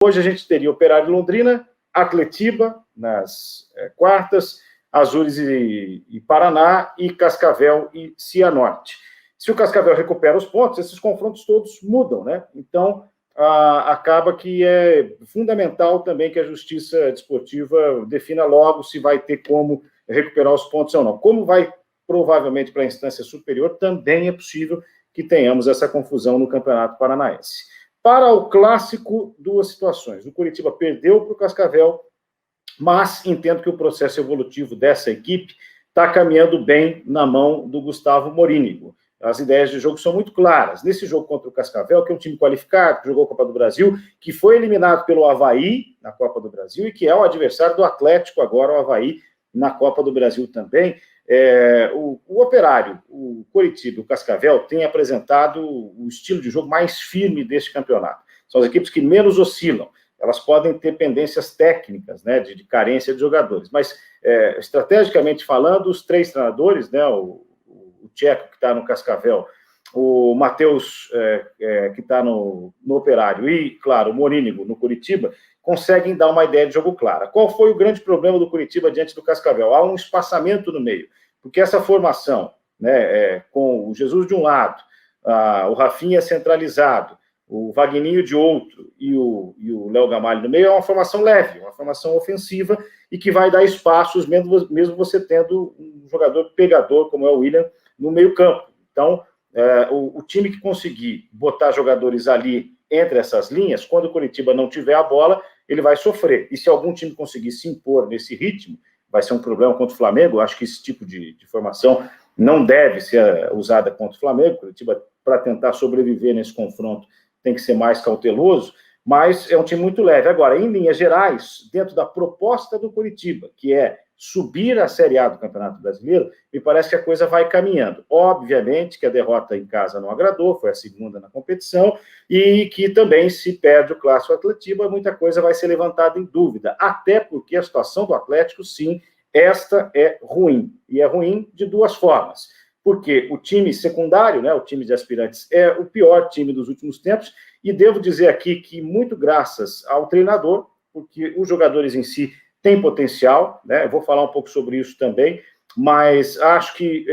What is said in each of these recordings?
Hoje a gente teria Operário Londrina, Atletiba nas quartas, Azures e Paraná, e Cascavel e Cianorte. Se o Cascavel recupera os pontos, esses confrontos todos mudam, né? Então, acaba que é fundamental também que a Justiça Desportiva defina logo se vai ter como recuperar os pontos ou não. Como vai provavelmente para a instância superior, também é possível que tenhamos essa confusão no Campeonato Paranaense. Para o clássico, duas situações. O Curitiba perdeu para o Cascavel, mas entendo que o processo evolutivo dessa equipe está caminhando bem na mão do Gustavo Morínigo. As ideias de jogo são muito claras. Nesse jogo contra o Cascavel, que é um time qualificado, que jogou a Copa do Brasil, que foi eliminado pelo Avaí na Copa do Brasil e que é o adversário do Atlético agora, o Avaí, na Copa do Brasil também. O Operário, o Coritiba e o Cascavel têm apresentado o estilo de jogo mais firme deste campeonato. São as equipes que menos oscilam. Elas podem ter pendências técnicas, né, de carência de jogadores, mas estrategicamente falando, os três treinadores, né, o Tcheco, que está no Cascavel, o Matheus, que está no Operário, e, claro, o Morínigo, no Curitiba, conseguem dar uma ideia de jogo clara. Qual foi o grande problema do Curitiba diante do Cascavel? Há um espaçamento no meio, porque essa formação, né, com o Jesus de um lado, o Rafinha centralizado, o Vagninho de outro e o Léo Gamalho no meio, é uma formação leve, uma formação ofensiva e que vai dar espaços, mesmo você tendo um jogador pegador, como é o William, no meio campo. Então, o time que conseguir botar jogadores ali entre essas linhas, quando o Curitiba não tiver a bola, ele vai sofrer. E se algum time conseguir se impor nesse ritmo, vai ser um problema contra o Flamengo. Eu acho que esse tipo de formação não deve ser usada contra o Flamengo. O Curitiba, para tentar sobreviver nesse confronto, tem que ser mais cauteloso, mas é um time muito leve. Agora, em linhas gerais, dentro da proposta do Curitiba, que é subir a Série A do Campeonato Brasileiro, me parece que a coisa vai caminhando. Obviamente que a derrota em casa não agradou, foi a segunda na competição, e que também, se perde o Clássico Atletiba, muita coisa vai ser levantada em dúvida, até porque a situação do Atlético, sim, esta é ruim, e é ruim de duas formas. Porque o time secundário, né, o time de aspirantes, é o pior time dos últimos tempos, e devo dizer aqui que muito graças ao treinador, porque os jogadores em si têm potencial, né, eu vou falar um pouco sobre isso também, mas acho que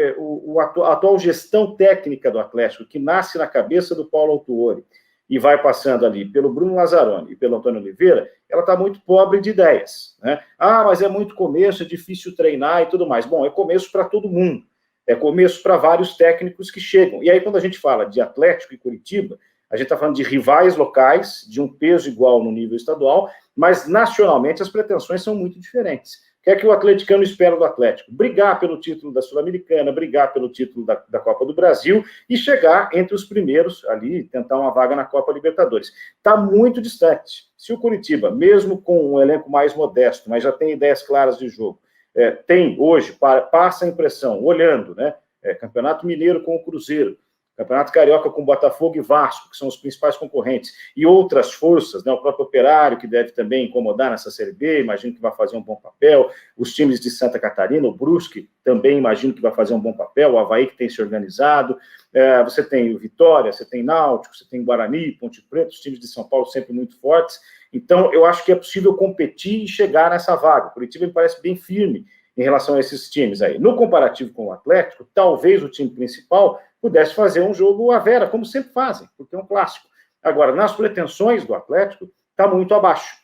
a atual gestão técnica do Atlético, que nasce na cabeça do Paulo Autuori, e vai passando ali pelo Bruno Lazzaroni e pelo Antônio Oliveira, ela está muito pobre de ideias, né? Mas é muito começo, é difícil treinar e tudo mais. Bom, é começo para todo mundo. É começo para vários técnicos que chegam. E aí, quando a gente fala de Atlético e Curitiba, a gente está falando de rivais locais, de um peso igual no nível estadual, mas nacionalmente as pretensões são muito diferentes. O que é que o atleticano espera do Atlético? Brigar pelo título da Sul-Americana, brigar pelo título da Copa do Brasil e chegar entre os primeiros ali, tentar uma vaga na Copa Libertadores. Está muito distante. Se o Curitiba, mesmo com um elenco mais modesto, mas já tem ideias claras de jogo, tem hoje, passa a impressão, olhando, né? Campeonato Mineiro com o Cruzeiro, Campeonato Carioca com Botafogo e Vasco, que são os principais concorrentes, e outras forças, né? O próprio Operário, que deve também incomodar nessa Série B, imagino que vai fazer um bom papel, os times de Santa Catarina, o Brusque também imagino que vai fazer um bom papel, o Avaí que tem se organizado, você tem o Vitória, você tem Náutico, você tem Guarani, Ponte Preta, os times de São Paulo sempre muito fortes. Então, eu acho que é possível competir e chegar nessa vaga. O Curitiba me parece bem firme em relação a esses times aí. No comparativo com o Atlético, talvez o time principal pudesse fazer um jogo à vera, como sempre fazem, porque é um clássico. Agora, nas pretensões do Atlético, está muito abaixo.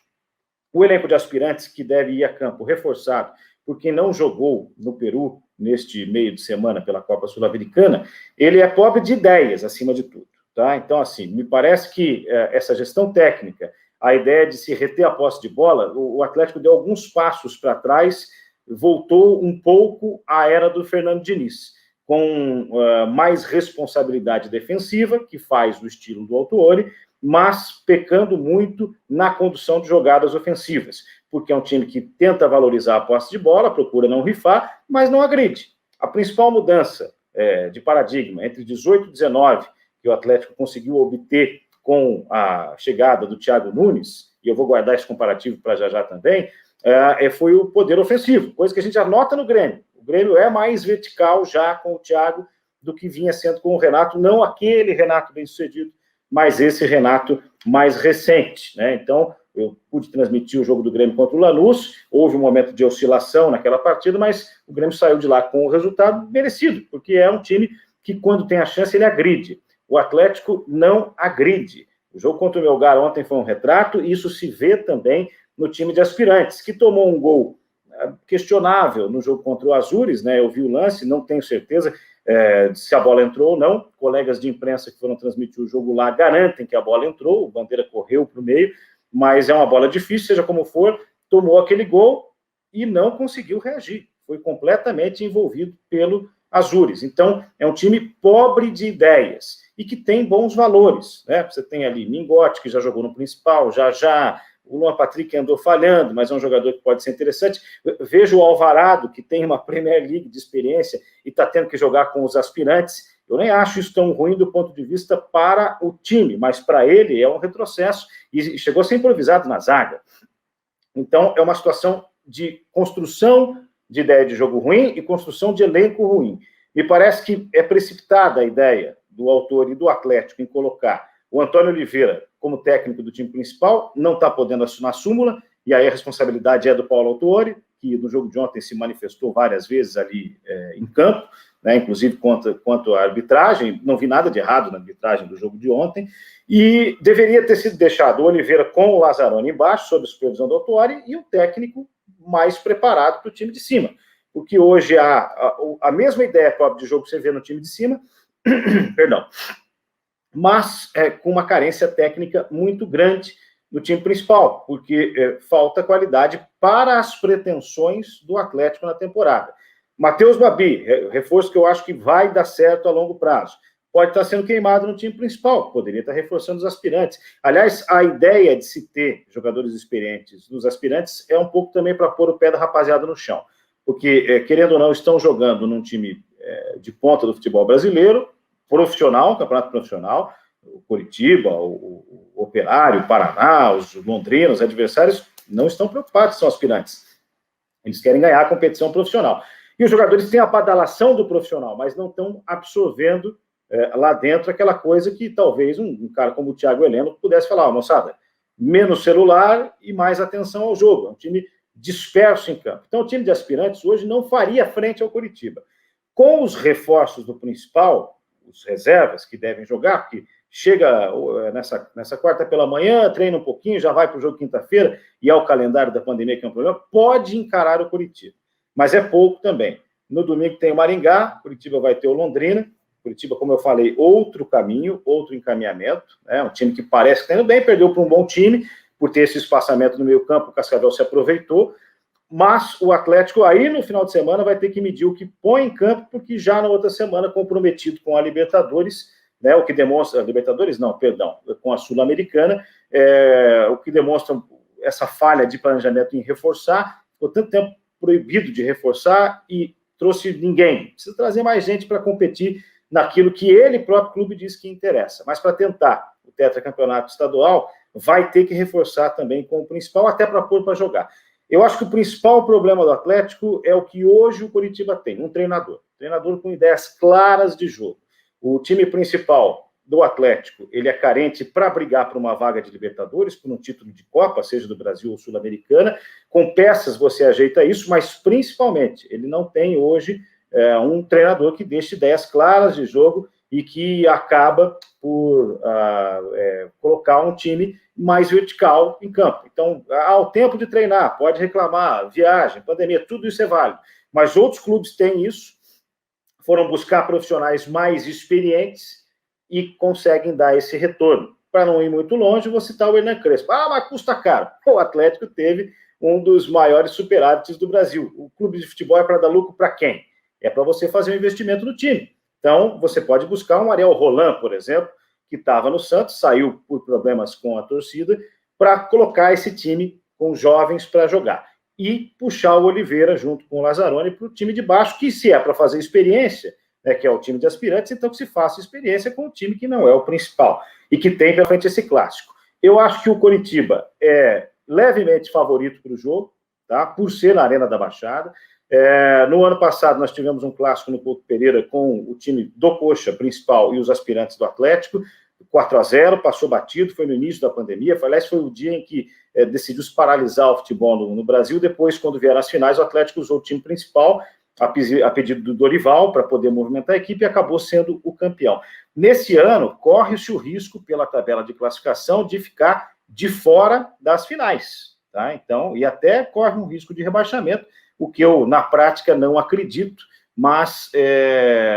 O elenco de aspirantes que deve ir a campo reforçado, por quem não jogou no Peru neste meio de semana pela Copa Sul-Americana, ele é pobre de ideias, acima de tudo. Tá? Então, assim, me parece que essa gestão técnica, a ideia de se reter a posse de bola, o Atlético deu alguns passos para trás, voltou um pouco à era do Fernando Diniz, com mais responsabilidade defensiva, que faz o estilo do Autuori, mas pecando muito na condução de jogadas ofensivas, porque é um time que tenta valorizar a posse de bola, procura não rifar, mas não agride. A principal mudança de paradigma entre 18 e 19, que o Atlético conseguiu obter com a chegada do Thiago Nunes, e eu vou guardar esse comparativo para já também, foi o poder ofensivo, coisa que a gente já nota no Grêmio. O Grêmio é mais vertical já com o Thiago do que vinha sendo com o Renato, não aquele Renato bem-sucedido, mas esse Renato mais recente, né? Então, eu pude transmitir o jogo do Grêmio contra o Lanús, houve um momento de oscilação naquela partida, mas o Grêmio saiu de lá com o resultado merecido, porque é um time que, quando tem a chance, ele agride. O Atlético não agride. O jogo contra o Melgar ontem foi um retrato, e isso se vê também no time de aspirantes, que tomou um gol questionável no jogo contra o Azures, né? Eu vi o lance, não tenho certeza se a bola entrou ou não. Colegas de imprensa que foram transmitir o jogo lá garantem que a bola entrou, o Bandeira correu para o meio, mas é uma bola difícil, seja como for, tomou aquele gol e não conseguiu reagir. Foi completamente envolvido pelo Azures. Então, é um time pobre de ideias e que tem bons valores, né? Você tem ali Mingote, que já jogou no principal, já o Luan Patrick andou falhando, mas é um jogador que pode ser interessante. Vejo o Alvarado, que tem uma Premier League de experiência e está tendo que jogar com os aspirantes. Eu nem acho isso tão ruim do ponto de vista para o time, mas para ele é um retrocesso e chegou a ser improvisado na zaga. Então, é uma situação de construção de ideia de jogo ruim e construção de elenco ruim. Me parece que é precipitada a ideia do autor e do Atlético em colocar o Antônio Oliveira como técnico do time principal, não está podendo assinar a súmula, e aí a responsabilidade é do Paulo Autuori, que no jogo de ontem se manifestou várias vezes ali em campo, né, inclusive quanto à arbitragem. Não vi nada de errado na arbitragem do jogo de ontem, e deveria ter sido deixado o Oliveira com o Lazzaroni embaixo, sob a supervisão do Autuori, e o técnico mais preparado para o time de cima. Porque hoje a mesma ideia própria de jogo que você vê no time de cima, perdão, mas com uma carência técnica muito grande no time principal, porque falta qualidade para as pretensões do Atlético na temporada. Matheus Babi, reforço que eu acho que vai dar certo a longo prazo, pode estar sendo queimado no time principal, poderia estar reforçando os aspirantes. Aliás, a ideia de se ter jogadores experientes nos aspirantes é um pouco também para pôr o pé da rapaziada no chão, porque, querendo ou não, estão jogando num time de ponta do futebol brasileiro, profissional, campeonato profissional, o Coritiba, o Operário, o Paraná, os londrinos, os adversários não estão preocupados, são aspirantes. Eles querem ganhar a competição profissional. E os jogadores têm a badalação do profissional, mas não estão absorvendo lá dentro aquela coisa que talvez um cara como o Thiago Heleno pudesse falar, moçada, menos celular e mais atenção ao jogo. É um time disperso em campo. Então, o time de aspirantes hoje não faria frente ao Coritiba. Com os reforços do principal, os reservas que devem jogar, porque chega nessa quarta pela manhã, treina um pouquinho, já vai para o jogo quinta-feira, e é o calendário da pandemia que é um problema, pode encarar o Coritiba. Mas é pouco também. No domingo tem o Maringá, Coritiba vai ter o Londrina, Coritiba, como eu falei, outro caminho, outro encaminhamento, né? Um time que parece que está indo bem, perdeu para um bom time, por ter esse espaçamento no meio campo, o Cascavel se aproveitou, mas o Atlético aí no final de semana vai ter que medir o que põe em campo, porque já na outra semana, comprometido com a Libertadores, né, o que demonstra, Libertadores não, perdão, com a Sul-Americana, o que demonstra essa falha de planejamento em reforçar, ficou tanto tempo proibido de reforçar e trouxe ninguém. Precisa trazer mais gente para competir naquilo que ele próprio clube diz que interessa, mas para tentar o tetracampeonato estadual, vai ter que reforçar também com o principal, até para pôr para jogar. Eu acho que o principal problema do Atlético é o que hoje o Coritiba tem, um treinador com ideias claras de jogo. O time principal do Atlético, ele é carente para brigar por uma vaga de Libertadores, por um título de Copa, seja do Brasil ou Sul-Americana. Com peças você ajeita isso, mas principalmente ele não tem hoje um treinador que deixe ideias claras de jogo e que acaba por colocar um time mais vertical em campo. Então, ao tempo de treinar, pode reclamar, viagem, pandemia, tudo isso é válido. Mas outros clubes têm isso, foram buscar profissionais mais experientes e conseguem dar esse retorno. Para não ir muito longe, vou citar o Hernan Crespo. Mas custa caro. O Atlético teve um dos maiores superávites do Brasil. O clube de futebol é para dar lucro para quem? É para você fazer um investimento no time. Então, você pode buscar um Ariel Roland, por exemplo, que estava no Santos, saiu por problemas com a torcida, para colocar esse time com jovens para jogar. E puxar o Oliveira junto com o Lazzaroni para o time de baixo, que se é para fazer experiência, né, que é o time de aspirantes, então que se faça experiência com o time que não é o principal e que tem pela frente esse clássico. Eu acho que o Coritiba é levemente favorito para o jogo, tá? Por ser na Arena da Baixada. No ano passado, nós tivemos um clássico no Couto Pereira com o time do Coxa principal e os aspirantes do Atlético. 4-0, passou batido, foi no início da pandemia, aliás, foi o dia em que decidiu se paralisar o futebol no Brasil. Depois, quando vieram as finais, o Atlético usou o time principal, a pedido do Dorival, para poder movimentar a equipe, e acabou sendo o campeão. Nesse ano, corre-se o risco, pela tabela de classificação, de ficar de fora das finais, tá? Então, e até corre um risco de rebaixamento, o que eu, na prática, não acredito, mas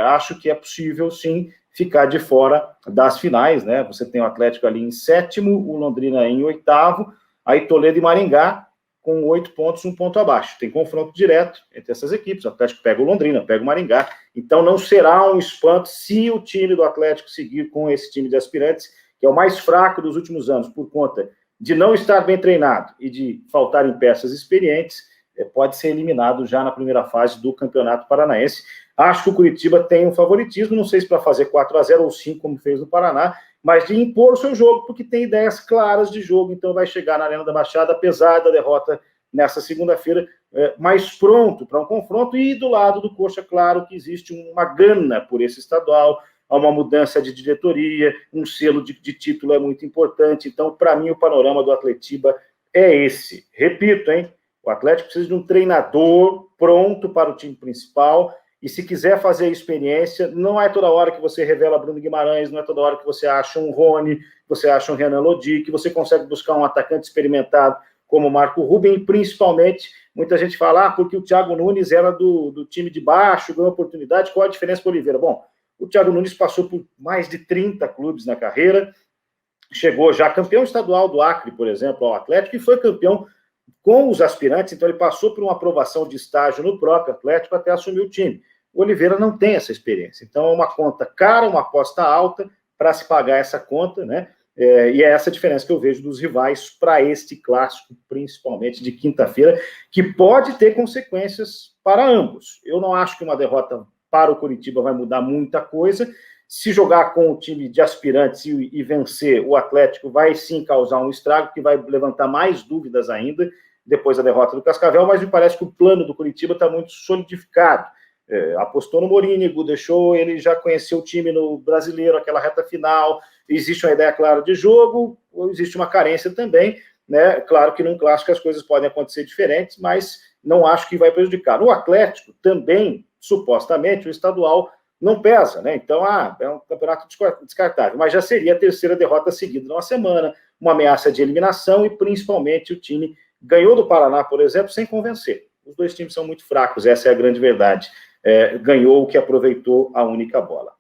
acho que é possível, sim, ficar de fora das finais, né? Você tem o Atlético ali em 7º, o Londrina em 8º, aí Toledo e Maringá com 8 pontos, 1 ponto abaixo. Tem confronto direto entre essas equipes, o Atlético pega o Londrina, pega o Maringá, então não será um espanto se o time do Atlético seguir com esse time de aspirantes, que é o mais fraco dos últimos anos, por conta de não estar bem treinado e de faltarem peças experientes, pode ser eliminado já na primeira fase do Campeonato Paranaense. Acho que o Curitiba tem um favoritismo, não sei se para fazer 4-0 ou 5, como fez no Paraná, mas de impor o seu jogo, porque tem ideias claras de jogo, então vai chegar na Arena da Baixada, apesar da derrota nessa segunda-feira, mais pronto para um confronto, e do lado do Coxa, claro que existe uma gana por esse estadual, há uma mudança de diretoria, um selo de título é muito importante, então, para mim, o panorama do Atletiba é esse. Repito, hein? O Atlético precisa de um treinador pronto para o time principal, e se quiser fazer experiência, não é toda hora que você revela Bruno Guimarães, não é toda hora que você acha um Rony, que você acha um Renan Lodi, que você consegue buscar um atacante experimentado como o Marco Ruben, e principalmente, muita gente fala, porque o Thiago Nunes era do time de baixo, ganhou oportunidade, qual a diferença para o Oliveira? Bom, o Thiago Nunes passou por mais de 30 clubes na carreira, chegou já campeão estadual do Acre, por exemplo, ao Atlético, e foi campeão com os aspirantes, então ele passou por uma aprovação de estágio no próprio Atlético até assumir o time. O Oliveira não tem essa experiência, então é uma conta cara, uma aposta alta para se pagar essa conta, né? E é essa a diferença que eu vejo dos rivais para este clássico, principalmente de quinta-feira, que pode ter consequências para ambos. Eu não acho que uma derrota para o Curitiba vai mudar muita coisa. Se jogar com o time de aspirantes e vencer, o Atlético vai sim causar um estrago, que vai levantar mais dúvidas ainda, depois da derrota do Cascavel, mas me parece que o plano do Curitiba está muito solidificado. Apostou no Morínigo, deixou, ele já conheceu o time no Brasileiro, aquela reta final, existe uma ideia clara de jogo, ou existe uma carência também, né? Claro que num clássico as coisas podem acontecer diferentes, mas não acho que vai prejudicar. No Atlético, também, supostamente, o estadual não pesa, né? Então, é um campeonato descartável, mas já seria a terceira derrota seguida numa semana, uma ameaça de eliminação, e principalmente o time ganhou do Paraná, por exemplo, sem convencer. Os dois times são muito fracos, essa é a grande verdade. Ganhou o que aproveitou a única bola.